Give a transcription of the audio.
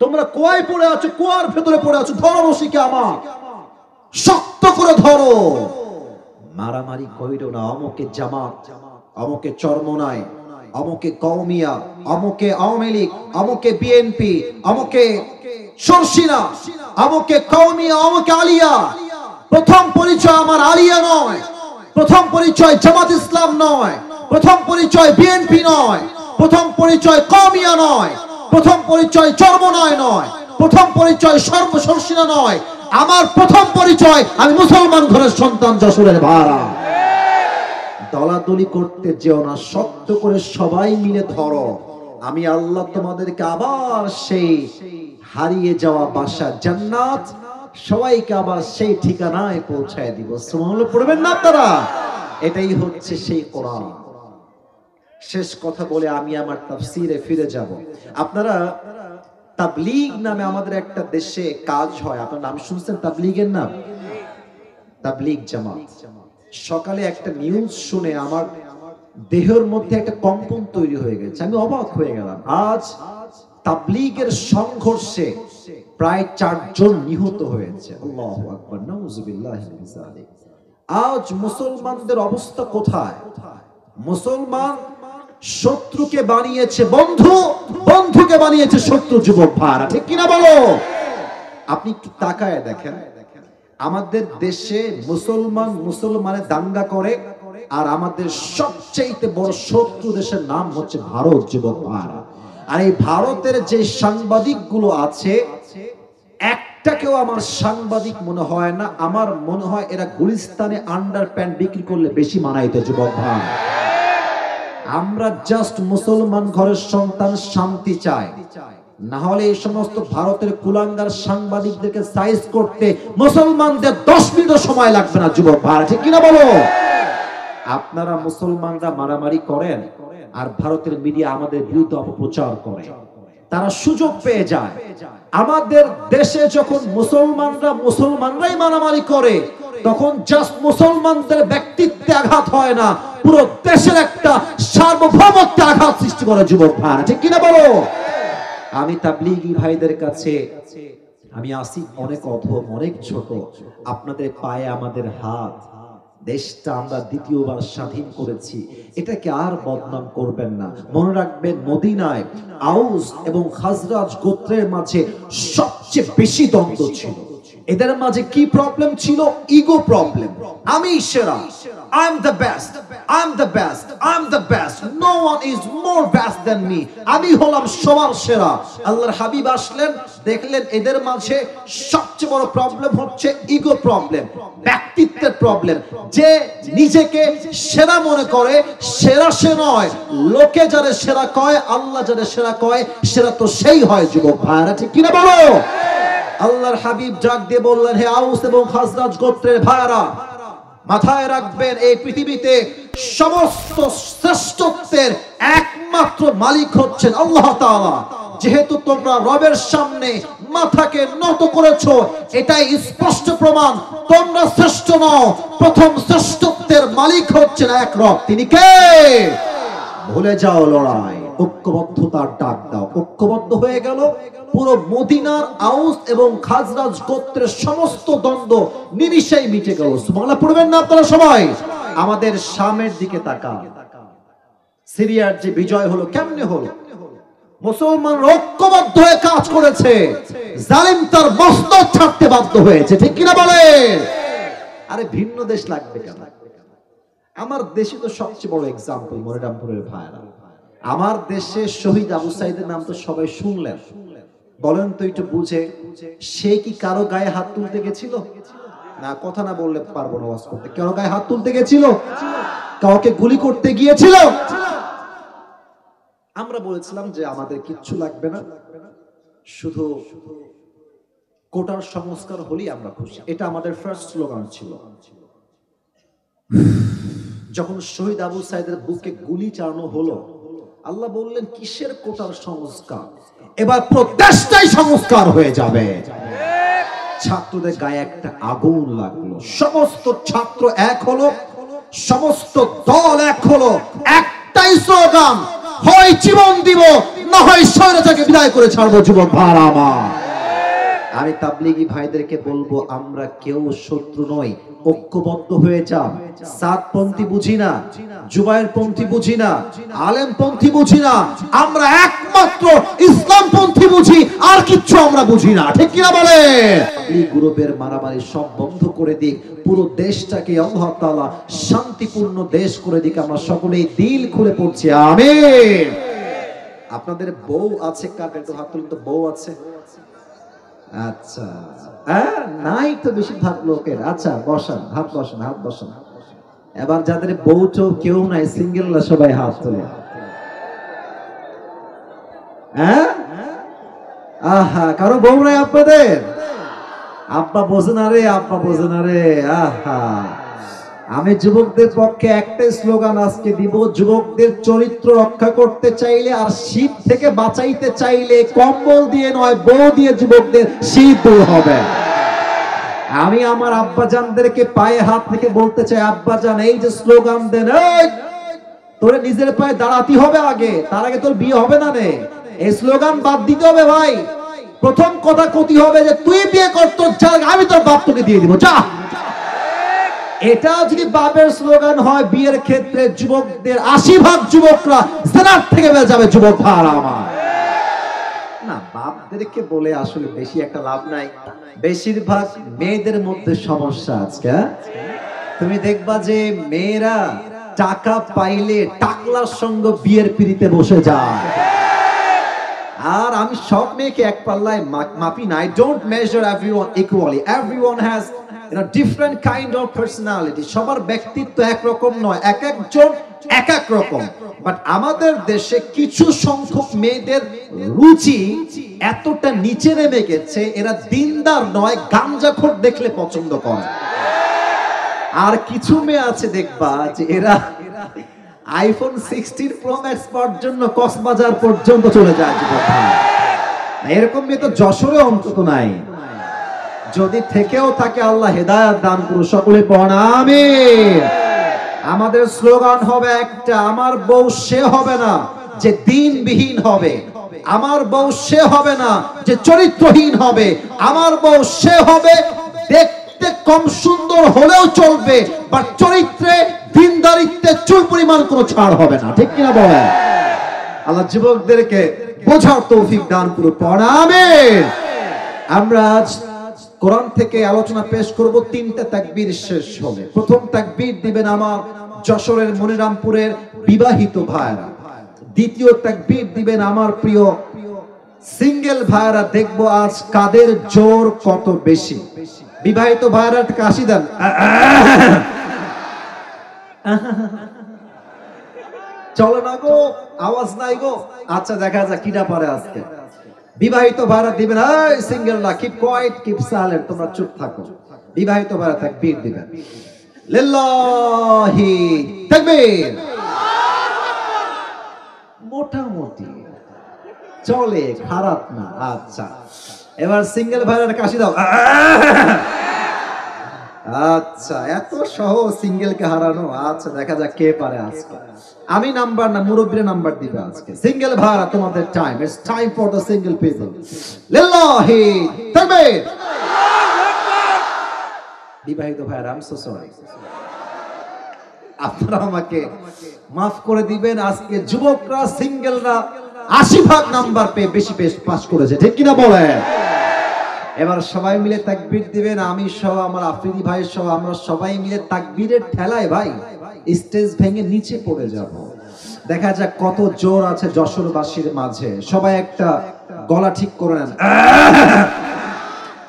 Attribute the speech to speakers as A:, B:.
A: তোমরা কুয়ায় পড়ে আছো, কুয়ার ভেতরে পড়ে আছো, ধরো রশিকে আমার, শক্ত করে ধরো। মারামারি কইরো না, অমুকে জামাত, অমুকে চরমনাই, অমুকে কওমিয়া, অমুকে আওয়ামী লীগ, অমুকে বিএনপি, অমুকে সরসিনা, অমুকে কওমিয়া, অমুকে আলিয়া। প্রথম পরিচয় আমার আলিয়া নয়, প্রথম পরিচয় জামাত ইসলাম নয়, প্রথম পরিচয় বিএনপি নয়, প্রথম পরিচয় কওমিয়া নয়, প্রথম পরিচয় চরমনাই নয়, প্রথম পরিচয় সর্বসরসিনা নয়। আমার প্রথম পরিচয় আমি মুসলমান ঘরের সন্তান, যশোরের ভাড়া। দলাদলি করতে যেও না, শক্ত করে সবাই মিলে ধরো। আমি আল্লাহ তোমাদেরকে আবার সেই হারিয়ে যাওয়া বাসা জান্নাত, সবাইকে আবার সেই ঠিকানায় পৌঁছায় দিব। সুবহানাল্লাহ পড়বেন না আপনারা? এটাই হচ্ছে সেই কোরআন। শেষ কথা বলে আমি আমার তাফসীরে ফিরে যাব। আপনারা তাবলীগ নামে আমাদের একটা দেশে কাজ হয়, আপনার নাম শুনছেন তাবলীগের নাম? তাবলীগ জামাত। সকালে একটা নিউজ শুনে আমার দেহের মধ্যে একটা কম্পন তৈরি হয়ে গেছে, আমি অবাক হয়ে গেলাম। আজ তাবলীগের সংঘর্ষে প্রায় 4 জন নিহত হয়েছে। আল্লাহু আকবার, নাউযুবিল্লাহি মিন যালিক। আজ মুসলমানদের অবস্থা কোথায়? মুসলমান শত্রুকে বানিয়েছে বন্ধু, বন্ধুকে বানিয়েছে শত্রু। যুবক ভাইরা ঠিক কিনা বলো? আপনি একটু তাকায় দেখেন, আমাদের দেশে মুসলমান মুসলমানে দাঙ্গা করে, আর আমাদের সবচেয়ে বড় শত্রু দেশের নাম হচ্ছে ভারত। যুবক ভাইরা, আর এই ভারতের যে সাংবাদিক গুলো আছে, একটাকেও আমার সাংবাদিক মনে হয় না। আমার মনে হয় এরা গুলিস্তানে আন্ডার প্যান্ট বিক্রি করলে বেশি মানাইতো। যুবক ভাই, আমরা জাস্ট মুসলমান ঘরের সন্তান, শান্তি চাই। না হলে এই সমস্ত ভারতের কুলাঙ্গার সাংবাদিকদেরকে সাইজ করতে মুসলমানদের 10 মিনিটও সময় লাগবে না। যুবক ভাই ঠিক কিনা বলো? আপনারা মুসলমানরা মারামারি করেন, আর ভারতের মিডিয়া আমাদের বিরুদ্ধে অপপ্রচার করে। তারা সুযোগ পেয়ে যায়। আমাদের দেশে যখন মুসলমানরাই মারামারি করে, তখন জাস্ট মুসলমানদের ব্যক্তিত্বে আঘাত হয় না, পুরো দেশের একটা সার্বভৌমত্বে আঘাত সৃষ্টি করে। যুবক ভাই ঠিক কিনা বলো? আমি তাবলীগী ভাইদের কাছে আমি আসি অনেক অধম, অনেক ছোট, আপনাদের পায়ে আমাদের হাত। দেশটা আমরা দ্বিতীয়বার স্বাধীন করেছি, এটাকে আর বদনাম করবেন না। মনে রাখবেন, মদিনায় আউস এবং খাজরাজ গোত্রের মাঝে সবচেয়ে বেশি দ্বন্দ্ব ছিল। এদের মাঝে কি প্রবলেম ছিল? Ego problem. আমি সেরা, I am the best, I am the best, I am the best, no one is more best than me, আমি হলাম সবার সেরা। আল্লাহর হাবিব আসলেন, দেখলেন এদের মাঝে সবচেয়ে বড় প্রবলেম হচ্ছে ইগো প্রবলেম, ব্যক্তিত্বের প্রবলেম। যে নিজেকে সেরা মনে করে, সেরা সে নয়। লোকে যারা সেরা কয়, আল্লাহ যারা সেরা কয়, সেরা তো সেই হয়। যুবক ভাইরা ঠিক কিনা বলো? আল্লাহর হাবিব ডাক দিয়ে বললেন, হে আউস এবং খাজরাজ গোত্রের ভাইরা, মাথায় রাখবেন, এই পৃথিবীতে সমস্ত শ্রেষ্ঠত্বের একমাত্র মালিক হচ্ছেন আল্লাহ তাআলা। যেহেতু তোমরা রবের সামনে মাথাকে নত করেছো, এটাই স্পষ্ট প্রমাণ তোমরা শ্রেষ্ঠ নও। প্রথম শ্রেষ্ঠত্বের মালিক হচ্ছেন এক রব, তিনি কে? ভুলে যাও লড়াই, ঐক্যবদ্ধতার ডাক দাও। ঐক্যবদ্ধ হয়ে গেল, পুরো মদিনার আউস এবং খাজরাজ গোত্রের সমস্ত দ্বন্দ্ব নিমিষেই মিটে গেল। সুবহানাল্লাহ পড়বেন না আপনারা সবাই? আমাদের শামের দিকে তাকান, সিরিয়ার যে বিজয় হলো, কেমনে হলো? মুসলমান ঐক্যবদ্ধ হয়ে কাজ করেছে, জালিম তার মস্তক ছাড়তে বাধ্য হয়েছে। ঠিক কিনা বলে? আরে ভিন্ন দেশ লাগবে কেন? আমার দেশে তো সবচেয়ে বড় এক্সাম্পল মনিরামপুরের ভাইরা। আমার দেশে শহীদ আবু সাইদের নাম তো সবাই শুনলেন। বলেন তো একটু বুঝে, সে কি কারো গায়ে হাত তুলতে গেছিল? না, কথা না বললে পারবো না ওয়াজ করতে। কারো গায়ে হাত তুলতে গেছিল? কাউকে গুলি করতে গিয়েছিল? আমরা বলেছিলাম যে আমাদের কিচ্ছু লাগবে না, শুধু কোটার সংস্কার হলেই আমরা খুশি। এটা আমাদের ফার্স্ট স্লোগান ছিল। যখন শহীদ আবু সাইদের বুকে গুলি চালানো হলো, আল্লাহ বললেন কিসের কোটার সংস্কার, এবার প্রত্যেকটাই সংস্কার হয়ে যাবে। ছাত্রদের গায়ে একটা আগুন লাগলো, সমস্ত ছাত্র এক হলো, সমস্ত দল এক হলো, একটাই স্লোগান, হয় জীবন দিব না হয় স্বৈরাচারকে বিদায় করে ছাড়বো যুবক ভাইরা আমার। আমি তাবলীগী ভাইদেরকে বলবো, আমরা কেউ শত্রু নই, ঐক্যবদ্ধ হয়ে যান। সাতপন্থী বুঝি না, জুবায়ের পন্থী বুঝি না, আলেম পন্থী বুঝি না, আমরা একমাত্র ইসলাম পন্থী বুঝি, আর কিচ্ছু আমরা বুঝি না, ঠিক কিনা বলে? এই গ্রুপের মারামারি সব বন্ধ করে দিক, পুরো দেশটাকে আল্লাহ তাআলা শান্তিপূর্ণ দেশ করে দিক। আমরা সকলেই দিল খুলে পড়ছি আমিন। আপনাদের বউ আছে কার? একটু হাত তুলুন তো, বউ আছে? আচ্ছা, হ্যাঁ, নাই তো বেশিরভাগ লোকের। আচ্ছা বসান, হাত বসান, হাত বসান। এবার যাদের বউ তো কেউ নাই, সিঙ্গেলরা সবাই হাত তোলে। হ্যাঁ, আহা, কারো বউ নাই আপনাদের? আব্বা বোঝে না রে, আব্বা বোঝে না রে। আহা, আমি যুবকদের পক্ষে একটাই স্লোগান আজকে দিব, যুবকদের চরিত্র রক্ষা করতে চাইলে আর শীত থেকে বাঁচাইতে চাইলে কম্বল দিয়ে নয়, বউ দিয়ে যুবকদের শীত দূর হবে। আমি আমার আব্বাজানদেরকে পায়ে হাত থেকে বলতে চাই, আব্বাজান এই যে স্লোগান দেন, তোরে নিজের পায়ে দাঁড়াতে হবে আগে, তার আগে তোর বিয়ে হবে না রে। এই স্লোগান বাদ দিতে হবে ভাই। প্রথম কথা কতি হবে যে তুই বিয়ে কর, তোর জায়গা আমি তোর বাপ তোকে দিয়ে দিব, যা। এটা যদি বাপের স্লোগান হয়, বিয়ের ক্ষেত্রে যুবকদের 80% যুবকরা জিনার থেকে বেঁচে যাবে যুবক ভাইরা আমার। না, বাপদেরকে বলে আসলে বেশি একটা লাভ নাই। বেশিরভাগ মেয়েদের মধ্যে সমস্যা আজকে। তুমি দেখবা যে মেয়েরা টাকা পাইলে টাকলার সঙ্গে বিয়ের পিড়িতে বসে যায়। আর আমি সব মেয়েকে এক পাল্লায় মাপি না। I don't measure everyone equally. Everyone has different kind of personality. সবার ব্যক্তিত্ব একরকম নয়, এক একজন এক এক রকম। বাট আমাদের দেশে কিছু সংখ্যক মেয়েদের রুচি এতটা নিচে নেমে গেছে, এরা দিনদার নয়, গাঞ্জাখোর দেখলে পছন্দ করে। আর কিছু মেয়ে আছে দেখবা যে এরা আইফোন 16 প্রো ম্যাক্স পাওয়ার জন্য কক্সবাজার পর্যন্ত চলে যায় যুবক ভাই। এরকম মেয়ে তো যশোরে অন্তত নাই। যদি থেকেও থাকে আল্লাহ হেদায়েত দান করুন, সকলে পড়েন আমিন। আমাদের স্লোগান হবে একটা, আমার বউ সে হবে না যে দিনবিহীন হবে, আমার বউ সে হবে না যে চরিত্রহীন হবে, আমার বউ সে হবে দেখতে কম সুন্দর হলেও চলবে, বাট চরিত্রে দিনদারিত্বে চুল পরিমাণ কোনো ছাড় হবে না, ঠিক কিনা বলেন? আল্লাহ যুবকদেরকে বোঝার তৌফিক দান করুন, পড়েন আমিন। আমরা আজ কোরআন থেকে আলোচনা পেশ করব। 3টা তাকবীর শেষ হবে। প্রথম তাকবীর দিবেন আমার যশোরের মনিরামপুরের বিবাহিত ভাইরা, দ্বিতীয় তাকবীর দিবেন আমার প্রিয় সিঙ্গেল ভাইরা। দেখবো আজ কাদের জোর কত বেশি। বিবাহিত ভাইরা কাশি দেন, চলো না গো, আওয়াজ নাই গো। আচ্ছা দেখা যাক কিটা পারে আজকে। বিবাহিত ভাইরা দিবেন, এই সিঙ্গেলরা কিপ কোয়াইট, কিপ সাইলেন্ট, তোমরা চুপ থাকো। বিবাহিত ভাইরা তাকবীর দিবেন, লিল্লাহি তাকবীর। মোটামুটি চলে, খারাপ না। আচ্ছা এবার সিঙ্গেল ভাইরা কাশি দাও। আচ্ছা এত সহজ সিঙ্গেলকে হারানো। আচ্ছা দেখা যাক কে পারে আজকে। আমি নাম্বার না, মুরব্বীর নাম্বার দিবে আজকে। সিঙ্গেল ভাইরা তোমাদের time, it's time for the single people. লিল্লাহি তাকবীর। বিবাহিত ভাইরা আই এম সো সরি, আপনারা আমাকে মাফ করে দিবেন। আজকে যুবকরা সিঙ্গেলরা 80% নাম্বার পেয়ে বেশি পাস করেছে, ঠিক কিনা বলেন? এবার সবাই মিলে তাকবীর দিবেন। আমি সহ আমার আফ্রিদি ভাই সহ আমরা সবাই মিলে তাকবীরের ঠেলায় ভাই স্টেজ ভেঙে নিচে পড়ে যাব। দেখা যাক কত জোর আছে যশোরবাসীর মাঝে। সবাই একটা গলা ঠিক করে নেন।